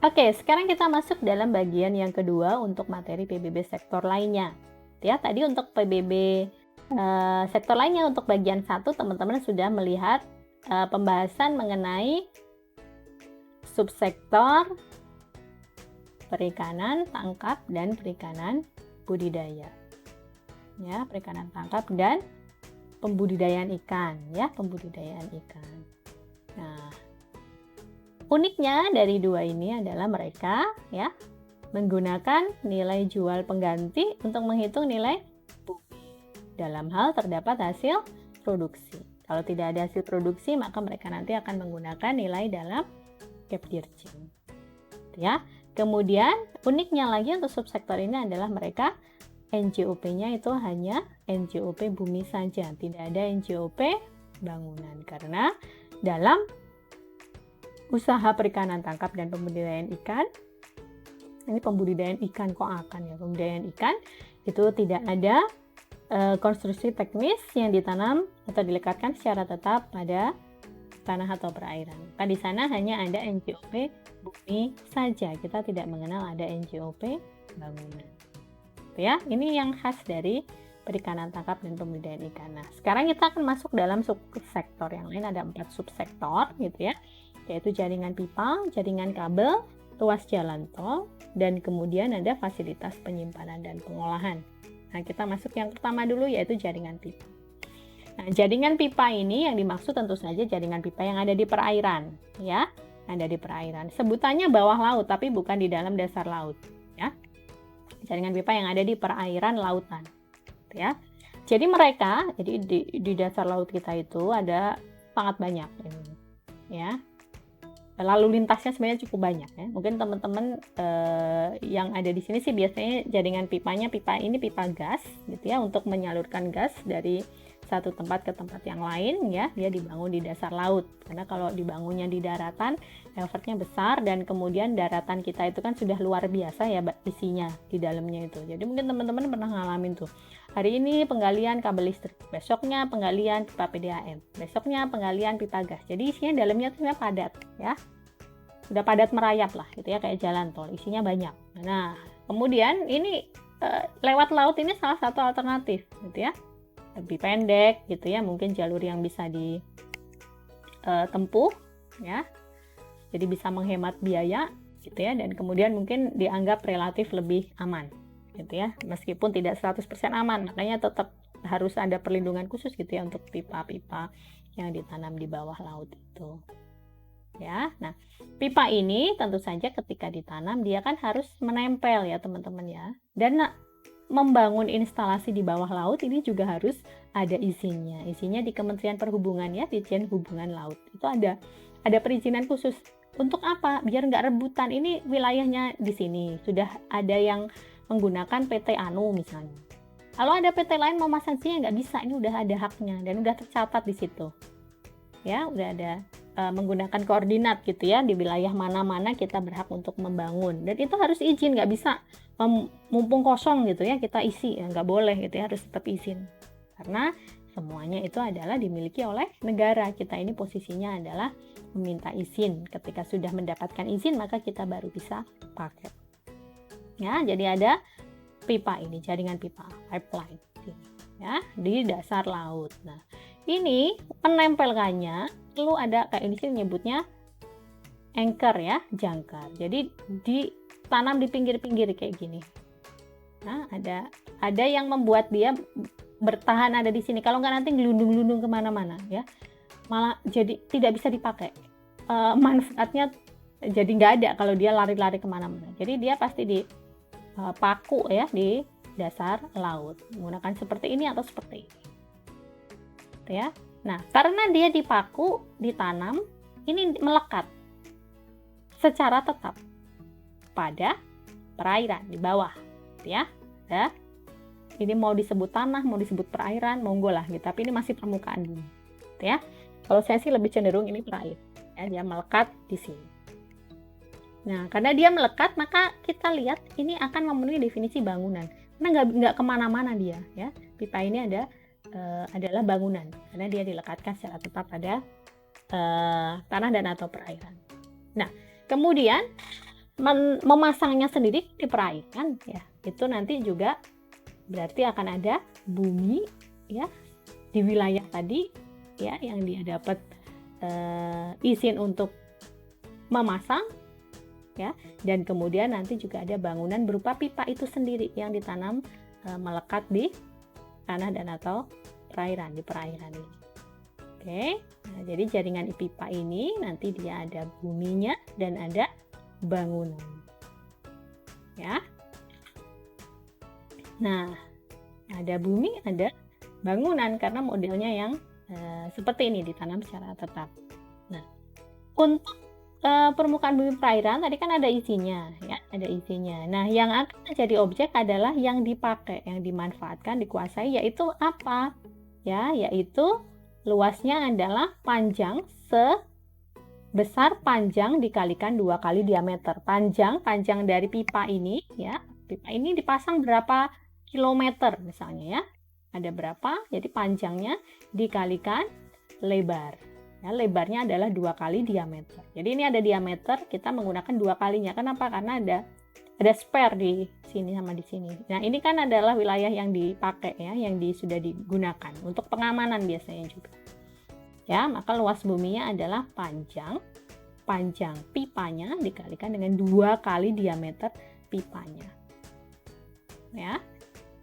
Oke, sekarang kita masuk dalam bagian yang kedua untuk materi PBB sektor lainnya. Ya, tadi untuk PBB sektor lainnya untuk bagian 1 teman-teman sudah melihat pembahasan mengenai subsektor perikanan tangkap dan perikanan budidaya. Ya, perikanan tangkap dan pembudidayaan ikan, ya, pembudidayaan ikan. Nah, uniknya dari dua ini adalah mereka ya menggunakan nilai jual pengganti untuk menghitung nilai bumi. Dalam hal terdapat hasil produksi. Kalau tidak ada hasil produksi, maka mereka nanti akan menggunakan nilai dalam Kapdirjen. Ya. Kemudian uniknya lagi untuk subsektor ini adalah mereka NJOP-nya itu hanya NJOP bumi saja, tidak ada NJOP bangunan, karena dalam usaha perikanan tangkap dan pembudidayaan ikan, ini pembudidayaan ikan kok akan ya, pembudidayaan ikan itu tidak ada konstruksi teknis yang ditanam atau dilekatkan secara tetap pada tanah atau perairan. Maka di sana hanya ada NJOP bumi saja, kita tidak mengenal ada NJOP bangunan. Ya, ini yang khas dari perikanan tangkap dan pembudidayaan ikan. Nah, sekarang kita akan masuk dalam subsektor yang lain, ada 4 subsektor gitu ya, yaitu jaringan pipa, jaringan kabel, ruas jalan tol, dan kemudian ada fasilitas penyimpanan dan pengolahan. Nah, kita masuk yang pertama dulu, yaitu jaringan pipa. Nah, jaringan pipa ini yang dimaksud tentu saja jaringan pipa yang ada di perairan, ya, ada di perairan. Sebutannya bawah laut, tapi bukan di dalam dasar laut, ya. Jaringan pipa yang ada di perairan lautan, ya. Jadi mereka, jadi di dasar laut kita itu ada sangat banyak, ya. Lalu lintasnya sebenarnya cukup banyak, ya. Mungkin teman-teman yang ada di sini sih biasanya jaringan pipanya pipa gas, gitu ya, untuk menyalurkan gas dari satu tempat ke tempat yang lain, ya. Dia dibangun di dasar laut, karena kalau dibangunnya di daratan effortnya besar, dan kemudian daratan kita itu kan sudah luar biasa ya isinya di dalamnya itu. Jadi mungkin teman-teman pernah ngalamin tuh, hari ini penggalian kabel listrik, besoknya penggalian pipa PDAM, besoknya penggalian pipa gas. Jadi isinya dalamnya tuh padat, ya, udah padat merayap lah gitu ya, kayak jalan tol isinya banyak. Nah, kemudian ini lewat laut ini salah satu alternatif gitu ya, lebih pendek gitu ya, mungkin jalur yang bisa ditempuh ya, jadi bisa menghemat biaya gitu ya, dan kemudian mungkin dianggap relatif lebih aman gitu ya, meskipun tidak 100% aman, makanya tetap harus ada perlindungan khusus gitu ya untuk pipa-pipa yang ditanam di bawah laut itu ya. Nah, pipa ini tentu saja ketika ditanam dia kan harus menempel ya teman-teman ya, dan membangun instalasi di bawah laut ini juga harus ada izinnya. Izinnya di Kementerian Perhubungan ya, Ditjen Hubungan Laut. Itu ada perizinan khusus. Untuk apa? Biar nggak rebutan. Ini wilayahnya di sini. Sudah ada yang menggunakan PT Anu misalnya. Kalau ada PT lain mau masang sini nggak bisa. Ini udah ada haknya dan udah tercatat di situ. Ya, udah ada menggunakan koordinat gitu ya, di wilayah mana-mana kita berhak untuk membangun, dan itu harus izin, nggak bisa mumpung kosong gitu ya kita isi, ya nggak boleh gitu ya, harus tetap izin, karena semuanya itu adalah dimiliki oleh negara. Kita ini posisinya adalah meminta izin, ketika sudah mendapatkan izin maka kita baru bisa pakai ya. Jadi ada pipa ini, jaringan pipa, pipeline ya, di dasar laut. Nah, ini penempelkannya perlu ada, kayak ini sih nyebutnya anchor ya, jangkar. Jadi ditanam di pinggir-pinggir kayak gini. Nah, ada yang membuat dia bertahan ada di sini. Kalau nggak nanti gelundung-gelundung kemana-mana ya, malah jadi tidak bisa dipakai. Manfaatnya jadi nggak ada kalau dia lari-lari kemana-mana. Jadi dia pasti di paku ya di dasar laut, menggunakan seperti ini atau seperti ini ya. Nah, karena dia dipaku, ditanam, ini melekat secara tetap pada perairan di bawah ya. Ya, ini mau disebut tanah, mau disebut perairan, monggo lah gitu, tapi ini masih permukaan dulu ya. Kalau saya sih lebih cenderung ini perairan ya, dia melekat di sini. Nah, karena dia melekat, maka kita lihat ini akan memenuhi definisi bangunan, karena nggak kemana-mana dia ya. Pipa ini adalah bangunan karena dia dilekatkan secara tetap pada tanah dan atau perairan. Nah, kemudian memasangnya sendiri di perairan ya, itu nanti juga berarti akan ada bumi ya di wilayah tadi ya yang dia dapat izin untuk memasang ya, dan kemudian nanti juga ada bangunan berupa pipa itu sendiri yang ditanam melekat di tanah dan atau perairan, di perairan ini. Oke, nah, jadi jaringan pipa ini nanti dia ada buminya dan ada bangunan ya. Nah, ada bumi, ada bangunan karena modelnya yang seperti ini ditanam secara tetap. Nah, untuk permukaan bumi perairan tadi kan ada isinya ya, ada isinya. Nah, yang akan menjadi objek adalah yang dipakai, yang dimanfaatkan, dikuasai, yaitu apa? Ya, yaitu luasnya adalah panjang sebesar panjang dikalikan 2 kali diameter. Panjang dari pipa ini ya, pipa ini dipasang berapa kilometer misalnya ya, ada berapa, jadi panjangnya dikalikan lebar ya, lebarnya adalah 2 kali diameter. Jadi ini ada diameter, kita menggunakan 2 kalinya. Kenapa? Karena ada spare di sini sama di sini. Nah, ini kan adalah wilayah yang dipakai ya, yang sudah digunakan untuk pengamanan biasanya juga ya. Maka luas buminya adalah panjang pipanya dikalikan dengan 2 kali diameter pipanya ya.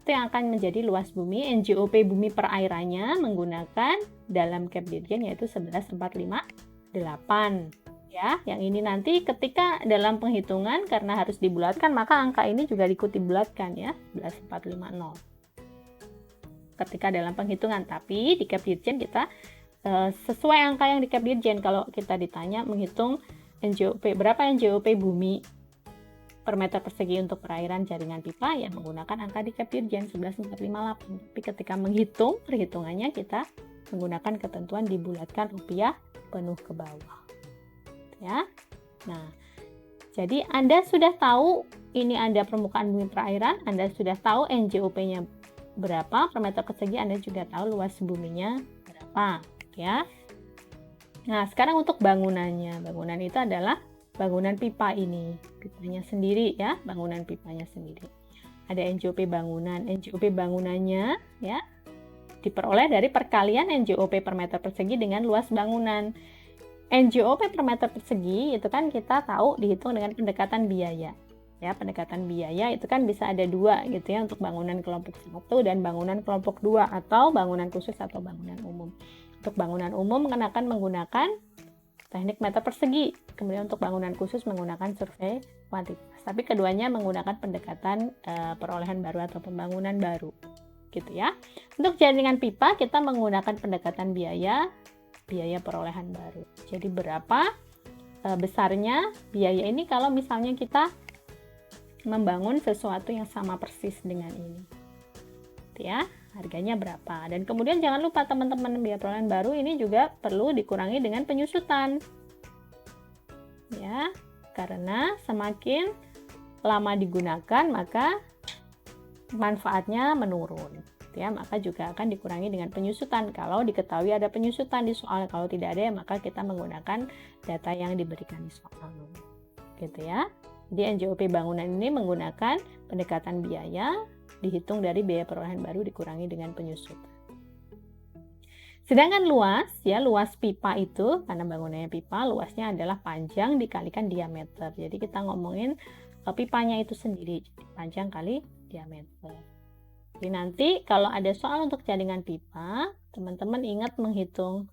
Itu yang akan menjadi luas bumi. NJOP bumi perairannya menggunakan dalam Cap Dirjen yaitu 11458 ya. Yang ini nanti ketika dalam penghitungan karena harus dibulatkan, maka angka ini juga ikut dibulatkan ya, 11450 ketika dalam penghitungan. Tapi di Cap Dirjen kita sesuai angka yang di Cap Dirjen. Kalau kita ditanya menghitung NJOP, berapa NJOP bumi per meter persegi untuk perairan jaringan pipa, ya menggunakan angka di Cap Dirjen 11458. Tapi ketika menghitung, perhitungannya kita menggunakan ketentuan dibulatkan rupiah penuh ke bawah ya. Nah, jadi Anda sudah tahu ini ada permukaan bumi perairan, Anda sudah tahu NJOP-nya berapa per meter persegi, Anda juga tahu luas buminya berapa ya. Nah, sekarang untuk bangunannya. Bangunan itu adalah bangunan pipa ini, pipanya sendiri ya, bangunan pipanya sendiri. Ada NJOP bangunan. NJOP bangunannya ya diperoleh dari perkalian NJOP per meter persegi dengan luas bangunan. NJOP per meter persegi itu kan kita tahu dihitung dengan pendekatan biaya. Ya, pendekatan biaya itu kan bisa ada 2 gitu ya, untuk bangunan kelompok 1 dan bangunan kelompok 2 atau bangunan khusus atau bangunan umum. Untuk bangunan umum akan menggunakan teknik meter persegi. Kemudian untuk bangunan khusus menggunakan survei kuantitas. Tapi keduanya menggunakan pendekatan perolehan baru atau pembangunan baru. Gitu ya. Untuk jaringan pipa kita menggunakan pendekatan biaya perolehan baru. Jadi berapa besarnya biaya ini kalau misalnya kita membangun sesuatu yang sama persis dengan ini. Gitu ya. Harganya berapa. Dan kemudian jangan lupa teman-teman, biaya perolehan baru ini juga perlu dikurangi dengan penyusutan ya, karena semakin lama digunakan maka manfaatnya menurun ya, maka juga akan dikurangi dengan penyusutan kalau diketahui ada penyusutan di soal. Kalau tidak ada ya maka kita menggunakan data yang diberikan di soal gitu ya. Jadi NJOP bangunan ini menggunakan pendekatan biaya dihitung dari biaya perolehan baru dikurangi dengan penyusutan. Sedangkan luas ya, luas pipa itu karena bangunannya pipa, luasnya adalah panjang dikalikan diameter. Jadi kita ngomongin pipanya itu sendiri, panjang kali diameter. Jadi nanti kalau ada soal untuk jaringan pipa, teman-teman ingat menghitung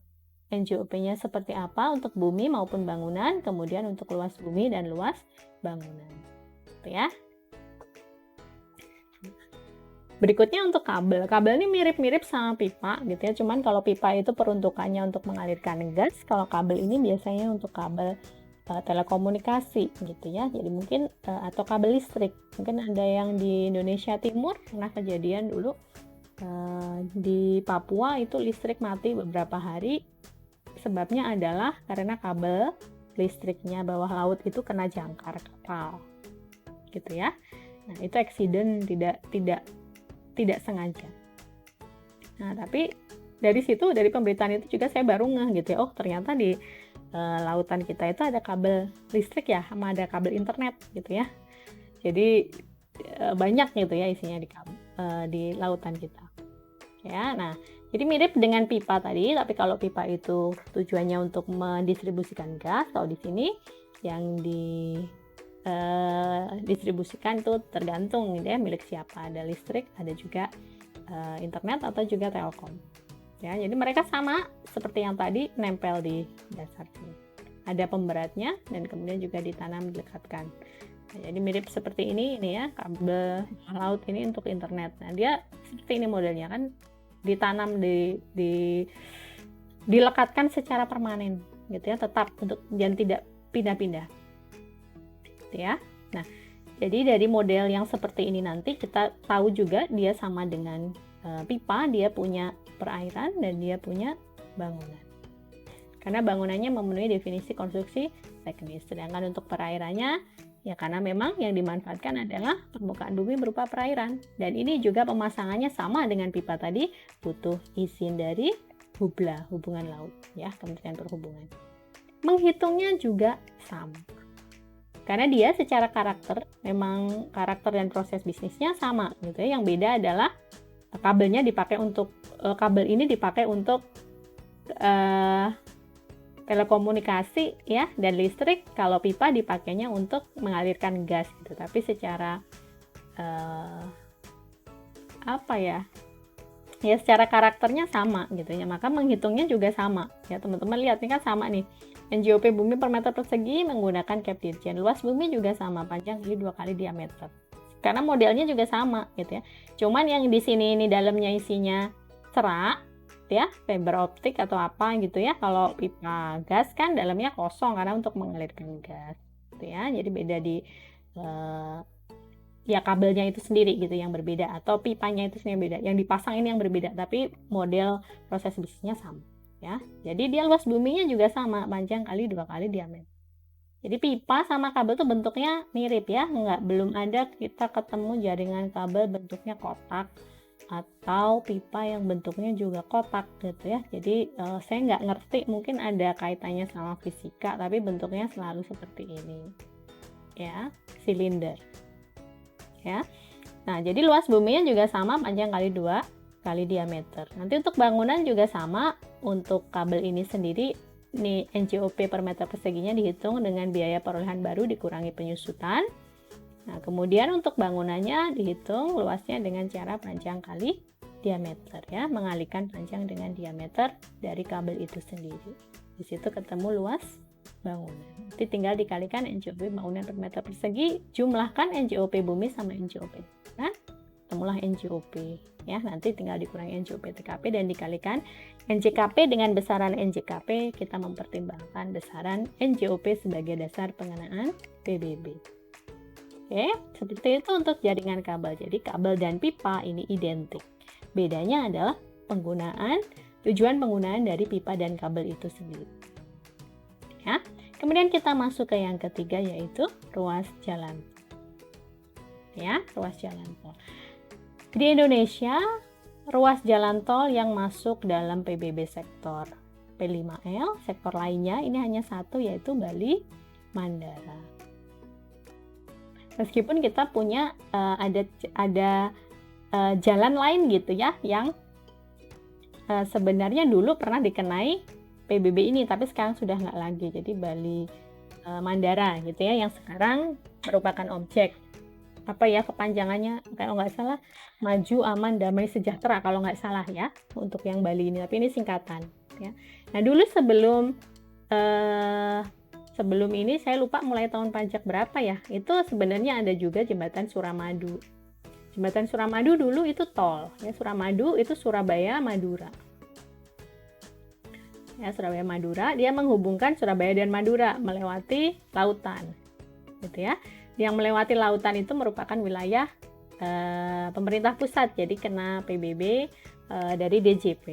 NJOP-nya seperti apa untuk bumi maupun bangunan, kemudian untuk luas bumi dan luas bangunan. Gitu ya. Berikutnya untuk kabel. Kabel ini mirip-mirip sama pipa gitu ya. Cuman kalau pipa itu peruntukannya untuk mengalirkan gas, kalau kabel ini biasanya untuk kabel telekomunikasi gitu ya. Jadi mungkin atau kabel listrik. Mungkin ada yang di Indonesia Timur pernah kejadian dulu di Papua itu listrik mati beberapa hari. Sebabnya adalah karena kabel listriknya bawah laut itu kena jangkar kapal. Gitu ya. Nah, itu accident, tidak sengaja. Nah, tapi dari situ, dari pemberitaan itu juga saya baru ngeh gitu ya, oh ternyata di lautan kita itu ada kabel listrik ya, sama ada kabel internet gitu ya. Jadi banyak gitu ya isinya di lautan kita. Ya, nah jadi mirip dengan pipa tadi, tapi kalau pipa itu tujuannya untuk mendistribusikan gas, kalau di sini yang distribusikan itu tergantung gitu ya, milik siapa, ada listrik, ada juga internet atau juga telkom. Ya, jadi mereka sama seperti yang tadi, nempel di dasar sini. Ada pemberatnya dan kemudian juga ditanam, dilekatkan. Nah, jadi mirip seperti ini ya, kabel laut ini untuk internet. Nah, dia seperti ini modelnya kan, ditanam dilekatkan secara permanen gitu ya, tetap untuk dan tidak pindah-pindah. Gitu ya. Nah, jadi dari model yang seperti ini nanti kita tahu juga dia sama dengan pipa, dia punya perairan dan dia punya bangunan. Karena bangunannya memenuhi definisi konstruksi teknis. Sedangkan untuk perairannya, ya karena memang yang dimanfaatkan adalah permukaan bumi berupa perairan. Dan ini juga pemasangannya sama dengan pipa tadi, butuh izin dari HUBLA, Hubungan Laut, ya, Kementerian Perhubungan. Menghitungnya juga sama. Karena dia secara karakter, memang karakter dan proses bisnisnya sama gitu ya. Yang beda adalah kabelnya dipakai untuk kabel ini dipakai untuk telekomunikasi ya dan listrik. Kalau pipa dipakainya untuk mengalirkan gas gitu. Tapi secara secara karakternya sama gitu ya. Maka menghitungnya juga sama ya, teman-teman lihat ini kan sama nih. NJOP bumi per meter persegi menggunakan cap dirjen. Luas bumi juga sama, panjang kali 2 kali diameter. Karena modelnya juga sama gitu ya. Cuman yang di sini ini dalamnya isinya serat ya, fiber optik atau apa gitu ya. Kalau pipa gas kan dalamnya kosong karena untuk mengalirkan gas gitu ya. Jadi beda di ya kabelnya itu sendiri gitu yang berbeda, atau pipanya itu sendiri beda. Yang dipasang ini yang berbeda, tapi model proses bisnisnya sama ya. Jadi dia luas buminya juga sama, panjang kali 2 kali diameter. Jadi pipa sama kabel tuh bentuknya mirip ya, belum ada kita ketemu jaringan kabel bentuknya kotak atau pipa yang bentuknya juga kotak gitu ya. Jadi saya nggak ngerti, mungkin ada kaitannya sama fisika, tapi bentuknya selalu seperti ini ya, silinder ya. Nah jadi luas buminya juga sama, panjang kali 2 kali diameter. Nanti untuk bangunan juga sama, untuk kabel ini sendiri ini NJOP per meter perseginya dihitung dengan biaya perolehan baru dikurangi penyusutan. Nah, kemudian untuk bangunannya dihitung luasnya dengan cara panjang kali diameter ya, mengalihkan panjang dengan diameter dari kabel itu sendiri. Di situ ketemu luas bangunan. Nanti tinggal dikalikan NJOP bangunan per meter persegi, jumlahkan NJOP bumi sama NJOP. Nah, ketemulah NJOP ya, nanti tinggal dikurangi NJOP TKP dan dikalikan NJKP dengan besaran NJKP, kita mempertimbangkan besaran NJOP sebagai dasar pengenaan PBB. Oke, seperti itu untuk jaringan kabel. Jadi kabel dan pipa ini identik. Bedanya adalah tujuan penggunaan dari pipa dan kabel itu sendiri. Ya. Kemudian kita masuk ke yang ketiga, yaitu ruas jalan. Ya, ruas jalan tol. Di Indonesia, ruas jalan tol yang masuk dalam PBB sektor P5L, sektor lainnya ini hanya satu, yaitu Bali Mandara. Meskipun kita punya ada jalan lain gitu ya, yang sebenarnya dulu pernah dikenai PBB ini, tapi sekarang sudah nggak lagi. Jadi Bali Mandara gitu ya, yang sekarang merupakan objek kepanjangannya kalau nggak salah Maju, Aman, Damai, Sejahtera kalau nggak salah ya untuk yang Bali ini, tapi ini singkatan ya. Nah dulu sebelum ini saya lupa mulai tahun pajak berapa ya, itu sebenarnya ada juga jembatan Suramadu. Jembatan Suramadu dulu itu tol ya, Suramadu itu Surabaya Madura ya, Surabaya Madura, dia menghubungkan Surabaya dan Madura melewati lautan gitu ya. Yang melewati lautan itu merupakan wilayah pemerintah pusat, jadi kena PBB dari DJP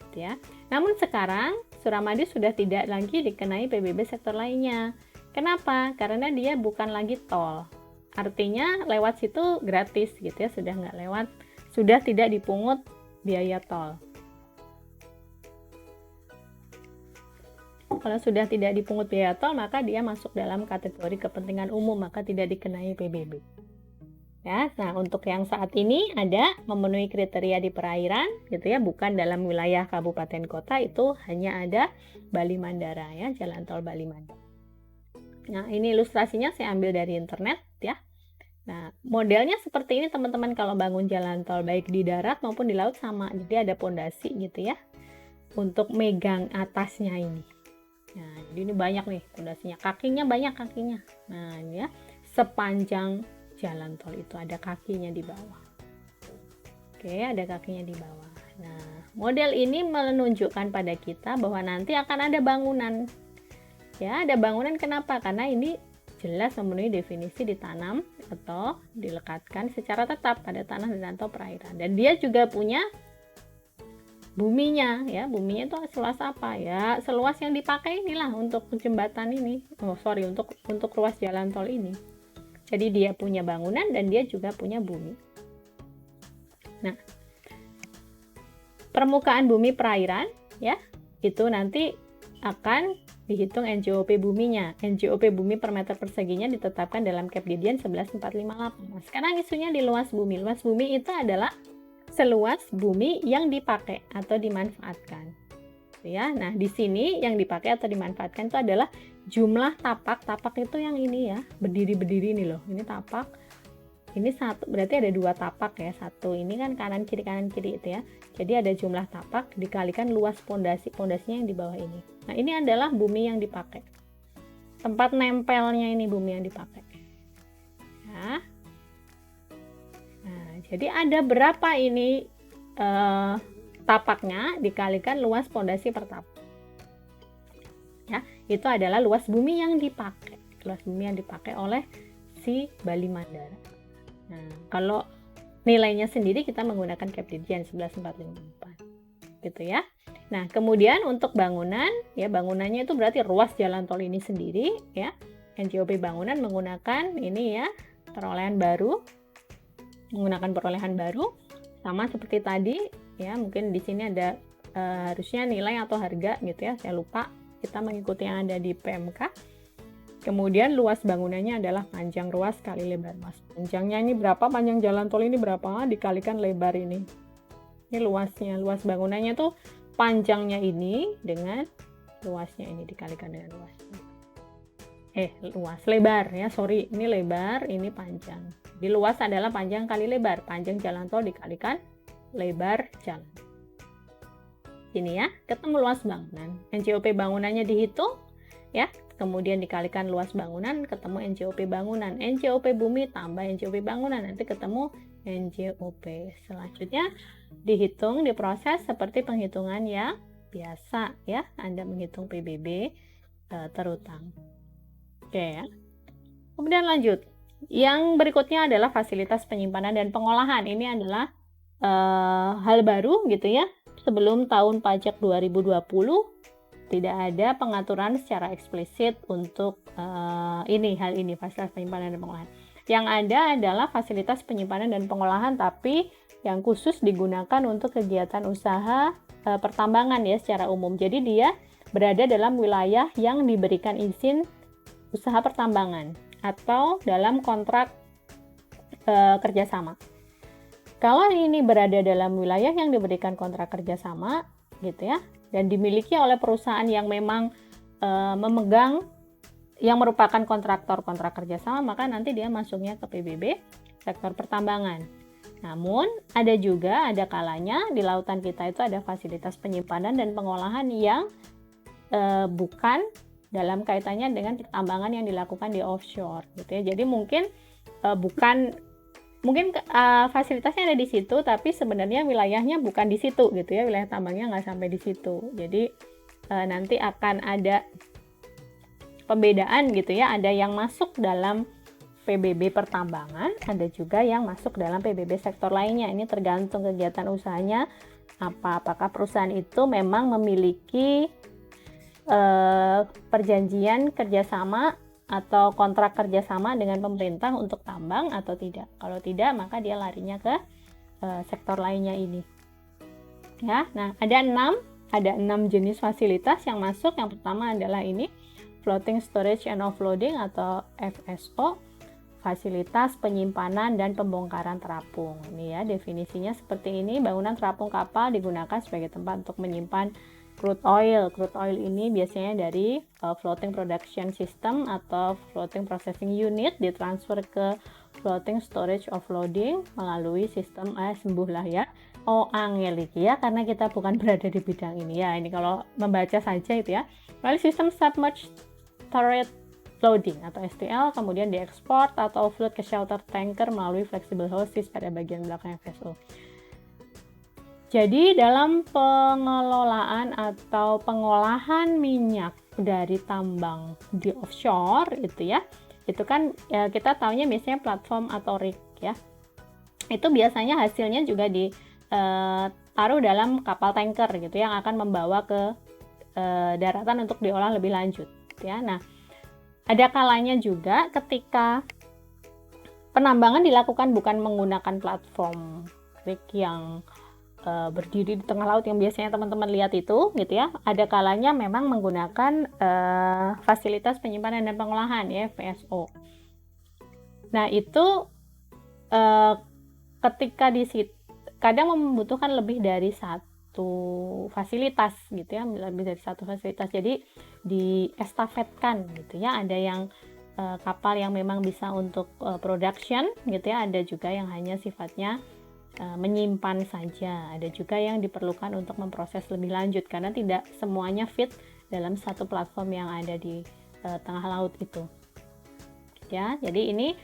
gitu ya. Namun sekarang Suramadu sudah tidak lagi dikenai PBB sektor lainnya. Kenapa? Karena dia bukan lagi tol, artinya lewat situ gratis gitu ya, sudah tidak dipungut biaya tol. Kalau sudah tidak dipungut biaya tol, maka dia masuk dalam kategori kepentingan umum, maka tidak dikenai PBB. Ya, nah untuk yang saat ini ada memenuhi kriteria di perairan, gitu ya, bukan dalam wilayah kabupaten kota, itu hanya ada Bali Mandara ya, jalan tol Bali Mandara. Nah, ini ilustrasinya saya ambil dari internet ya. Nah, modelnya seperti ini teman-teman kalau bangun jalan tol baik di darat maupun di laut sama. Jadi ada pondasi gitu ya untuk megang atasnya ini. Nah, jadi ini banyak nih pondasinya, kakinya banyak kakinya. Nah, ini ya sepanjang jalan tol itu ada kakinya di bawah. Oke, ada kakinya di bawah. Nah, model ini menunjukkan pada kita bahwa nanti akan ada bangunan. Ya, ada bangunan kenapa? Karena ini jelas memenuhi definisi ditanam atau dilekatkan secara tetap pada tanah dan atau perairan. Dan dia juga punya buminya ya, buminya itu seluas apa ya, seluas yang dipakai inilah untuk jembatan ini, untuk ruas jalan tol ini. Jadi dia punya bangunan dan dia juga punya bumi. Nah, permukaan bumi perairan ya, itu nanti akan dihitung NJOP buminya. NJOP bumi per meter perseginya ditetapkan dalam Kepdidien 11458. Nah, sekarang isunya di luas bumi. Luas bumi itu adalah seluas bumi yang dipakai atau dimanfaatkan. Ya, nah di sini yang dipakai atau dimanfaatkan itu adalah jumlah tapak. Tapak itu yang ini ya, berdiri-berdiri ini loh. Ini tapak. Ini satu, berarti ada dua tapak ya. Satu ini kan kanan kiri itu ya. Jadi ada jumlah tapak dikalikan luas pondasinya yang di bawah ini. Nah, ini adalah bumi yang dipakai. Tempat nempelnya ini bumi yang dipakai. Ya. Nah, jadi ada berapa ini tapaknya dikalikan luas pondasi per tapak. Ya, itu adalah luas bumi yang dipakai. Luas bumi yang dipakai oleh si Bali Mandara. Nah, kalau nilainya sendiri kita menggunakan Kepdidien 11454. Gitu ya. Nah, kemudian untuk bangunan, ya bangunannya itu berarti ruas jalan tol ini sendiri ya. NJOP bangunan menggunakan ini ya, perolehan baru. Menggunakan perolehan baru sama seperti tadi ya, mungkin di sini ada harusnya nilai atau harga gitu ya, saya lupa. Kita mengikuti yang ada di PMK. Kemudian luas bangunannya adalah panjang ruas kali lebar ruas. Panjangnya ini berapa, panjang jalan tol ini berapa, dikalikan lebar ini. Ini luasnya, luas bangunannya tuh panjangnya ini dengan luasnya ini dikalikan dengan luasnya. Luas, lebar ya, sorry, ini lebar, ini panjang. Di luas adalah panjang kali lebar, panjang jalan tol dikalikan lebar jalan. Ini ya, ketemu luas bangunan. NJOP bangunannya dihitung ya, kemudian dikalikan luas bangunan, ketemu NJOP bangunan. NJOP bumi tambah NJOP bangunan, nanti ketemu NJOP. Selanjutnya dihitung, diproses seperti penghitungan yang biasa ya, Anda menghitung PBB terutang. Oke ya. Kemudian lanjut. Yang berikutnya adalah fasilitas penyimpanan dan pengolahan. Ini adalah hal baru gitu ya. Sebelum tahun pajak 2020 tidak ada pengaturan secara eksplisit untuk hal ini, fasilitas penyimpanan dan pengolahan. Yang ada adalah fasilitas penyimpanan dan pengolahan, tapi yang khusus digunakan untuk kegiatan usaha pertambangan ya secara umum. Jadi dia berada dalam wilayah yang diberikan izin usaha pertambangan atau dalam kontrak kerjasama. Kalau ini berada dalam wilayah yang diberikan kontrak kerjasama, gitu ya, dan dimiliki oleh perusahaan yang memang memegang, yang merupakan kontraktor kontrak kerjasama, maka nanti dia masuknya ke PBB sektor pertambangan. Namun ada kalanya di lautan kita itu ada fasilitas penyimpanan dan pengolahan yang bukan dalam kaitannya dengan pertambangan yang dilakukan di offshore, gitu ya. Jadi mungkin fasilitasnya ada di situ, tapi sebenarnya wilayahnya bukan di situ, gitu ya. Wilayah tambangnya nggak sampai di situ. Jadi nanti akan ada pembedaan, gitu ya. Ada yang masuk dalam PBB pertambangan, ada juga yang masuk dalam PBB sektor lainnya. Ini tergantung kegiatan usahanya apakah perusahaan itu memang memiliki perjanjian kerjasama atau kontrak kerjasama dengan pemerintah untuk tambang atau tidak. Kalau tidak, maka dia larinya ke sektor lainnya ini. Ya, nah ada 6 ada 6 jenis fasilitas yang masuk. Yang pertama adalah ini, Floating Storage and Offloading atau FSO, fasilitas penyimpanan dan pembongkaran terapung. Ini ya definisinya seperti ini. Bangunan terapung kapal digunakan sebagai tempat untuk menyimpan crude oil. Crude oil ini biasanya dari floating production system atau floating processing unit ditransfer ke floating storage offloading melalui sistem sembuh lah ya. Angel iki ya, karena kita bukan berada di bidang ini ya. Ini kalau membaca saja itu ya. Melalui sistem submerged turret loading atau STL, kemudian diekspor atau offload ke shelter tanker melalui flexible hoses pada bagian belakang FSO. Jadi dalam pengelolaan atau pengolahan minyak dari tambang di offshore itu ya, itu kan ya, kita tahunya biasanya platform atau rig ya. Itu biasanya hasilnya juga ditaruh dalam kapal tanker gitu yang akan membawa ke daratan untuk diolah lebih lanjut ya. Nah, ada kalanya juga ketika penambangan dilakukan bukan menggunakan platform rig yang berdiri di tengah laut yang biasanya teman-teman lihat itu gitu ya. Ada kalanya memang menggunakan fasilitas penyimpanan dan pengolahan ya, FSO. Nah, itu ketika kadang membutuhkan lebih dari satu fasilitas gitu ya, lebih dari satu fasilitas. Jadi diestafetkan gitu ya. Ada yang kapal yang memang bisa untuk production gitu ya, ada juga yang hanya sifatnya menyimpan saja. Ada juga yang diperlukan untuk memproses lebih lanjut karena tidak semuanya fit dalam satu platform yang ada di tengah laut itu. Ya, jadi ini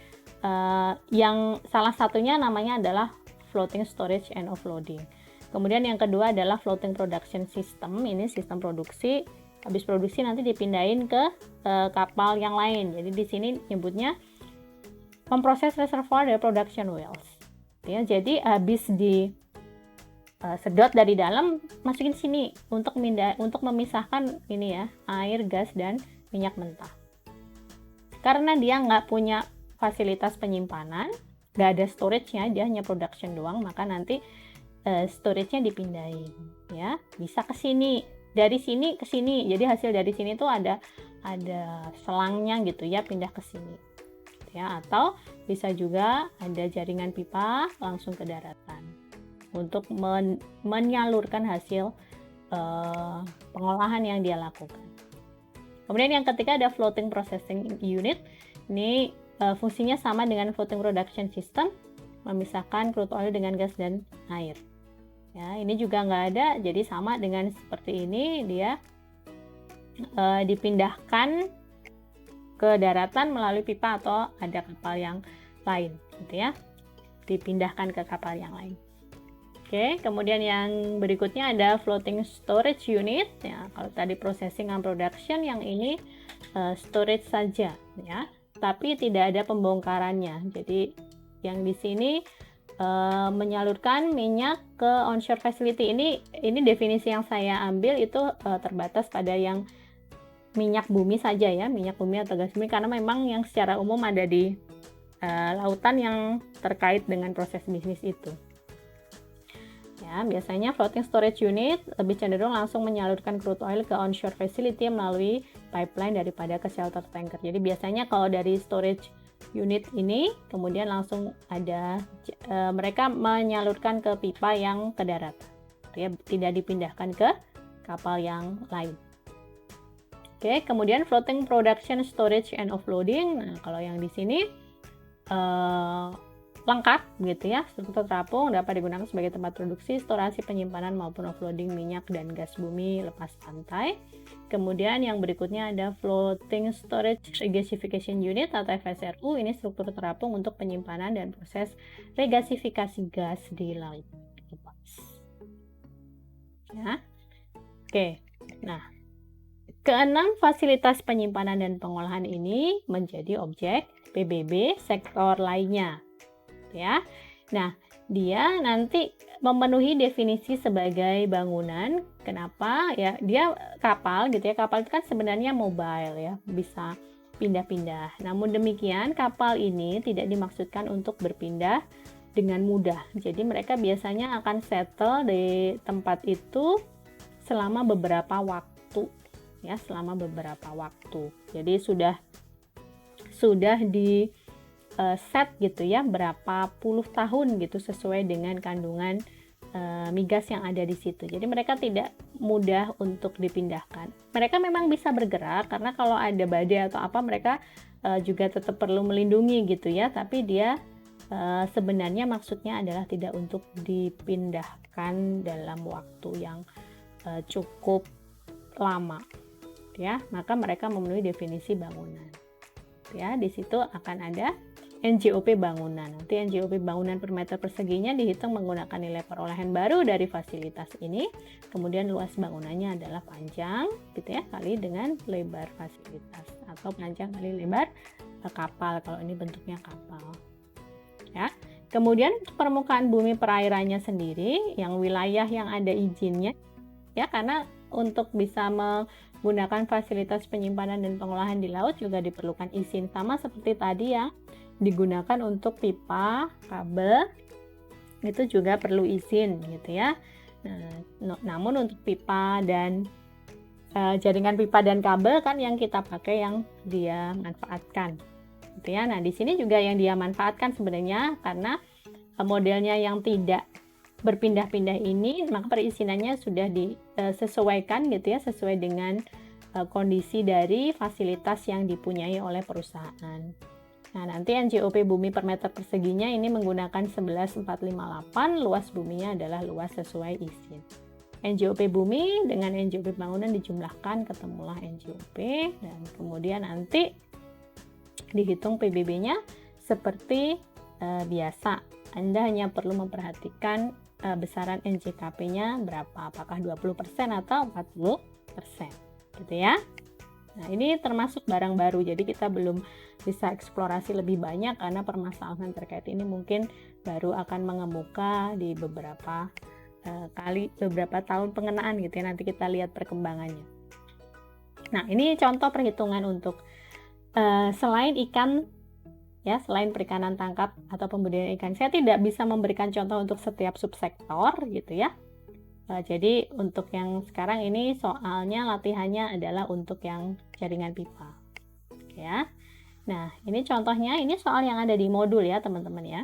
yang salah satunya namanya adalah floating storage and offloading. Kemudian yang kedua adalah floating production system. Ini sistem produksi. Habis produksi nanti dipindahin ke kapal yang lain. Jadi di sini nyebutnya memproses reservoir dari production wells. Ya, jadi habis di sedot dari dalam masukin sini untuk memisahkan ini ya, air, gas dan minyak mentah. Karena dia nggak punya fasilitas penyimpanan, nggak ada storage-nya, dia hanya production doang, maka nanti storage-nya dipindahin ya, bisa ke sini, dari sini ke sini. Jadi hasil dari sini tuh ada selangnya gitu ya, pindah ke sini ya, atau bisa juga ada jaringan pipa langsung ke daratan untuk menyalurkan hasil pengolahan yang dia lakukan. Kemudian yang ketiga ada floating processing unit. Ini fungsinya sama dengan floating production system, memisahkan crude oil dengan gas dan air. Ya, ini juga nggak ada, jadi sama dengan seperti ini, dia dipindahkan ke daratan melalui pipa atau ada kapal yang lain gitu ya, dipindahkan ke kapal yang lain. Oke, kemudian yang berikutnya ada floating storage unit ya. Kalau tadi processing and production, yang ini storage saja ya, tapi tidak ada pembongkarannya. Jadi yang di sini menyalurkan minyak ke onshore facility. Ini definisi yang saya ambil itu terbatas pada yang minyak bumi saja ya, minyak bumi atau gas bumi, karena memang yang secara umum ada di lautan yang terkait dengan proses bisnis itu. Ya, biasanya floating storage unit lebih cenderung langsung menyalurkan crude oil ke onshore facility melalui pipeline daripada ke shelter tanker. Jadi biasanya kalau dari storage unit ini kemudian langsung ada mereka menyalurkan ke pipa yang ke darat. Ya, tidak dipindahkan ke kapal yang lain. Oke, kemudian floating production storage and offloading. Nah, kalau yang di sini lengkap gitu ya, struktur terapung dapat digunakan sebagai tempat produksi, storasi, penyimpanan maupun offloading minyak dan gas bumi lepas pantai. Kemudian yang berikutnya ada floating storage regasification unit atau FSRU. Ini struktur terapung untuk penyimpanan dan proses regasifikasi gas di laut lepas. Ya. Oke. Nah, keenam fasilitas penyimpanan dan pengolahan ini menjadi objek PBB sektor lainnya. Ya. Nah, dia nanti memenuhi definisi sebagai bangunan. Kenapa? Ya, dia kapal gitu ya. Kapal itu kan sebenarnya mobile ya, bisa pindah-pindah. Namun demikian, kapal ini tidak dimaksudkan untuk berpindah dengan mudah. Jadi mereka biasanya akan settle di tempat itu selama beberapa waktu, ya, selama beberapa waktu. Jadi sudah di set gitu ya, berapa puluh tahun gitu sesuai dengan kandungan migas yang ada di situ. Jadi mereka tidak mudah untuk dipindahkan. Mereka memang bisa bergerak karena kalau ada badai atau apa mereka juga tetap perlu melindungi gitu ya. Tapi dia sebenarnya maksudnya adalah tidak untuk dipindahkan dalam waktu yang cukup lama, ya. Maka mereka memenuhi definisi bangunan. Ya, di situ akan ada NJOP bangunan. Nanti NJOP bangunan per meter perseginya dihitung menggunakan nilai perolehan baru dari fasilitas ini. Kemudian luas bangunannya adalah panjang gitu ya, kali dengan lebar fasilitas, atau panjang kali lebar kapal kalau ini bentuknya kapal. Ya. Kemudian permukaan bumi perairannya sendiri, yang wilayah yang ada izinnya, ya, karena untuk bisa menggunakan fasilitas penyimpanan dan pengolahan di laut juga diperlukan izin, sama seperti tadi yang digunakan untuk pipa, kabel, itu juga perlu izin gitu ya. Nah, namun untuk pipa dan jaringan pipa dan kabel kan yang kita pakai yang dia manfaatkan gitu ya. Nah, di sini juga yang dia manfaatkan sebenarnya karena modelnya yang tidak berpindah-pindah ini, maka perizinannya sudah disesuaikan gitu ya, sesuai dengan kondisi dari fasilitas yang dipunyai oleh perusahaan. Nah, nanti NJOP bumi per meter perseginya ini menggunakan 11458, luas buminya adalah luas sesuai izin. NJOP bumi dengan NJOP bangunan dijumlahkan, ketemulah NJOP, dan kemudian nanti dihitung PBB-nya seperti biasa. Anda hanya perlu memperhatikan besaran NJKP-nya berapa, apakah 20% atau 40%, gitu ya. Nah, ini termasuk barang baru, jadi kita belum bisa eksplorasi lebih banyak karena permasalahan terkait ini mungkin baru akan mengemuka di beberapa tahun pengenaan gitu ya, nanti kita lihat perkembangannya. Nah, ini contoh perhitungan untuk selain ikan, ya, selain perikanan tangkap atau pembudidayaan ikan. Saya tidak bisa memberikan contoh untuk setiap subsektor gitu ya. Jadi untuk yang sekarang ini soalnya latihannya adalah untuk yang jaringan pipa, ya. Nah, ini contohnya, ini soal yang ada di modul ya teman-teman ya.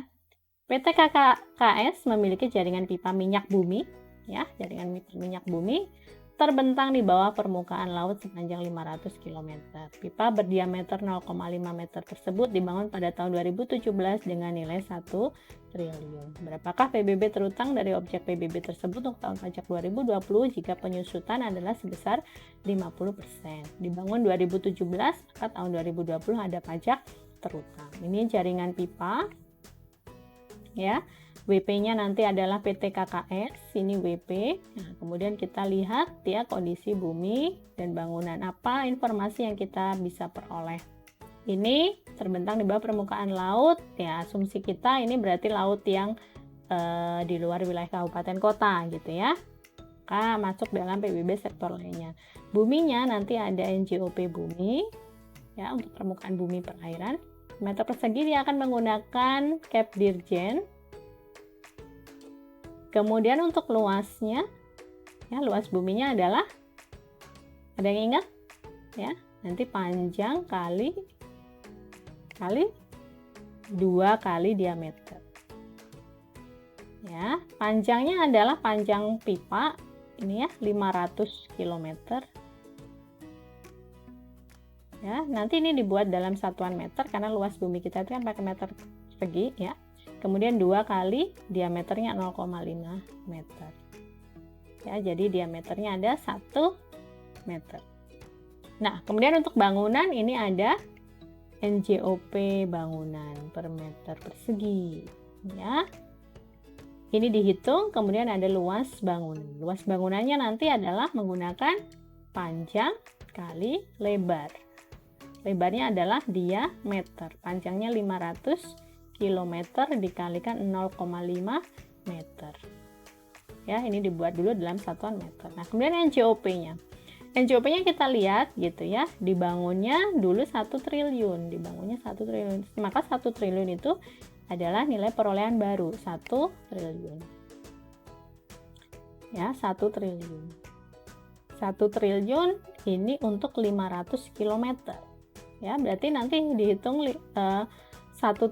PT KKS memiliki jaringan pipa minyak bumi, ya, jaringan minyak bumi terbentang di bawah permukaan laut sepanjang 500 km. Pipa berdiameter 0,5 meter tersebut dibangun pada tahun 2017 dengan nilai 1 triliun. Berapakah PBB terutang dari objek PBB tersebut untuk tahun pajak 2020 jika penyusutan adalah sebesar 50%? Dibangun 2017, maka tahun 2020 ada pajak terutang. Ini jaringan pipa, ya. WP-nya nanti adalah PT KKS, ini WP. Nah, kemudian kita lihat ya kondisi bumi dan bangunan, apa informasi yang kita bisa peroleh. Ini terbentang di bawah permukaan laut, ya, asumsi kita ini berarti laut yang di luar wilayah kabupaten kota gitu ya. Maka masuk dalam PBB sektor lainnya. Buminya nanti ada NJOP bumi, ya, untuk permukaan bumi perairan. Meter persegi dia akan menggunakan Cap Dirjen. Kemudian untuk luasnya, ya, luas buminya adalah, ada yang ingat? Ya, nanti panjang kali 2 kali diameter. Ya, panjangnya adalah panjang pipa ini ya 500 km. Ya, nanti ini dibuat dalam satuan meter karena luas bumi kita itu kan pakai meter persegi ya. Kemudian 2 kali diameternya 0,5 meter. Ya, jadi diameternya ada 1 meter. Nah, kemudian untuk bangunan ini ada NJOP bangunan per meter persegi. Ya. Ini dihitung, kemudian ada luas bangunan. Luas bangunannya nanti adalah menggunakan panjang kali lebar. Lebarnya adalah diameter. Panjangnya 500 km dikalikan 0,5 meter. Ya, ini dibuat dulu dalam satuan meter. Nah, kemudian NJOP-nya. NJOP-nya kita lihat gitu ya, dibangunnya dulu 1 triliun, dibangunnya 1 triliun. Maka 1 triliun itu adalah nilai perolehan baru, 1 triliun. Ya, 1 triliun. 1 triliun ini untuk 500 km. Ya, berarti nanti dihitung 1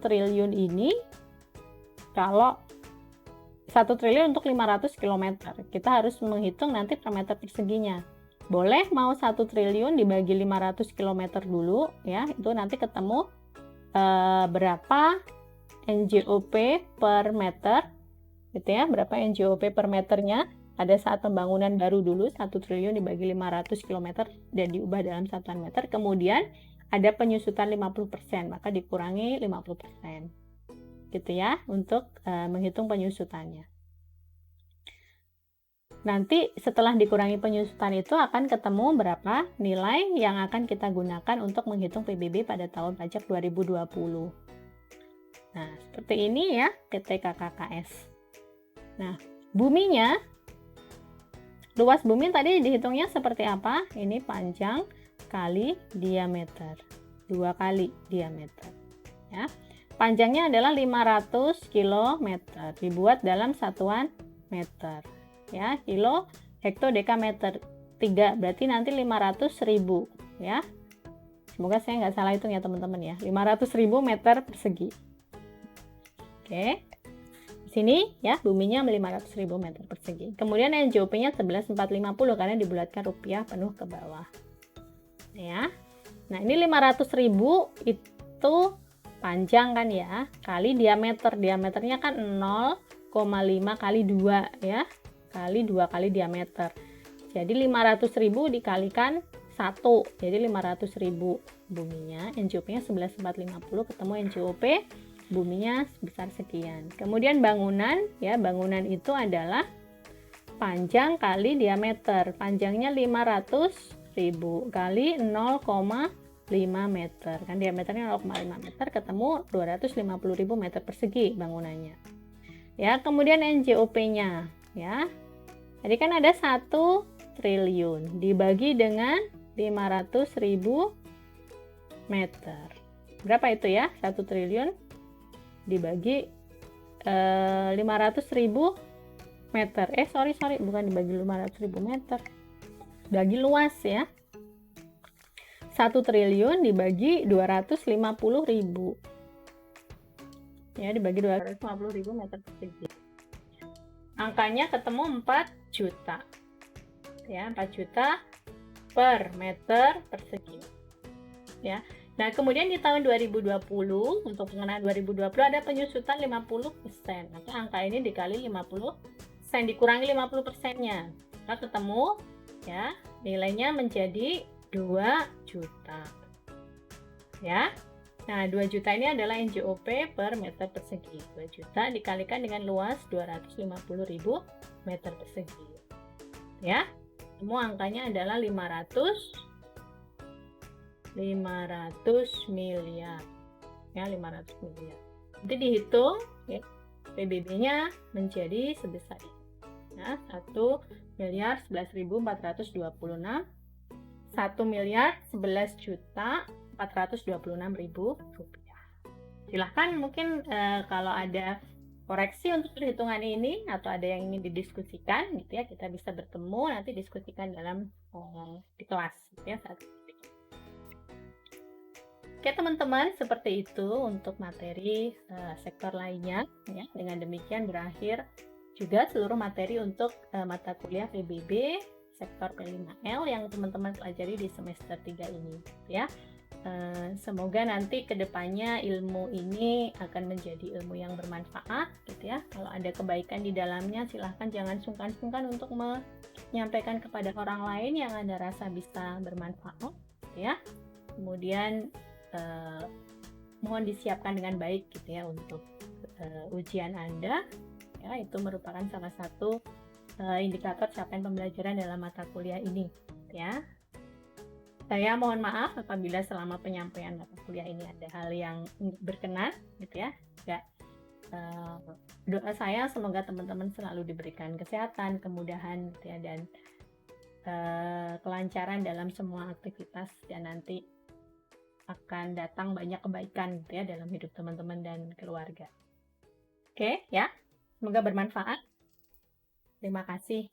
triliun ini kalau 1 triliun untuk 500 km. Kita harus menghitung nanti per meter perseginya. Boleh mau 1 triliun dibagi 500 km dulu ya, itu nanti ketemu berapa NJOP per meter gitu ya, berapa NJOP per meternya pada saat pembangunan baru dulu 1 triliun dibagi 500 km dan diubah dalam satuan meter, kemudian ada penyusutan 50%, maka dikurangi 50% gitu ya untuk menghitung penyusutannya. Nanti setelah dikurangi penyusutan itu akan ketemu berapa nilai yang akan kita gunakan untuk menghitung PBB pada tahun pajak 2020. Nah, seperti ini ya PT KKKS. Nah, buminya, luas bumi tadi dihitungnya seperti apa? Ini panjang kali diameter, 2 kali diameter. Ya. Panjangnya adalah 500 km, dibuat dalam satuan meter. Ya, kilo hektodekameter 3, berarti nanti 500.000 ya. Semoga saya nggak salah hitung ya teman-teman ya. 500.000 meter persegi. Oke. Di sini ya buminya 500.000 meter persegi. Kemudian NJOP-nya 11.450 karena dibulatkan rupiah penuh ke bawah. Ya. Nah, ini 500.000 itu panjang kan ya, kali diameter. Diameternya kan 0,5 kali 2 ya. Kali 2 kali diameter. Jadi 500.000 dikalikan 1. Jadi 500.000 buminya, NJOP-nya 11.450, ketemu NJOP buminya sebesar sekian. Kemudian bangunan ya, bangunan itu adalah panjang kali diameter. Panjangnya 500.000 kali 0,5 meter. Kan diameternya 0,5 meter, ketemu 250.000 meter persegi bangunannya. Ya, kemudian NJOP-nya ya. Jadi kan ada 1 triliun dibagi dengan 500.000 meter. Berapa itu ya? 1 triliun dibagi 500.000 meter. Sorry, bukan dibagi 500.000 meter. Bagi luas ya. 1 triliun dibagi 250.000. Ya, dibagi 250.000 meter persegi. Angkanya ketemu 4 juta. Ya, 4 juta per meter persegi. Ya. Nah, kemudian di tahun 2020 untuk pengenaan 2020 ada penyusutan 50%. Maka angka ini dikali 50%, dikurangi 50%-nya. Maka ketemu ya, nilainya menjadi 2 juta. Ya. Nah, 2 juta ini adalah NJOP per meter persegi. 2 juta dikalikan dengan luas 250.000 meter persegi. Ya, semua angkanya adalah 500 miliar. Ya, 500 miliar. Nanti dihitung ya, PBB-nya menjadi sebesar ini. Ya, 1.011.426, 1.011.426.000 rupiah. Silahkan mungkin kalau ada koreksi untuk perhitungan ini atau ada yang ingin didiskusikan gitu ya, kita bisa bertemu nanti diskusikan dalam di kelas gitu ya saat ini. Oke teman-teman, seperti itu untuk materi sektor lainnya ya. Dengan demikian berakhir juga seluruh materi untuk mata kuliah PBB sektor P5L yang teman-teman pelajari di semester 3 ini ya. Semoga nanti kedepannya ilmu ini akan menjadi ilmu yang bermanfaat gitu ya. Kalau ada kebaikan di dalamnya silahkan jangan sungkan-sungkan untuk menyampaikan kepada orang lain yang Anda rasa bisa bermanfaat gitu ya. Kemudian mohon disiapkan dengan baik gitu ya untuk ujian Anda ya, itu merupakan salah satu indikator capaian pembelajaran dalam mata kuliah ini ya. Saya mohon maaf apabila selama penyampaian mata kuliah ini ada hal yang berkenan gitu ya. Doa saya semoga teman-teman selalu diberikan kesehatan, kemudahan gitu ya, dan kelancaran dalam semua aktivitas, dan nanti akan datang banyak kebaikan gitu ya dalam hidup teman-teman dan keluarga. Oke ya, semoga bermanfaat. Terima kasih.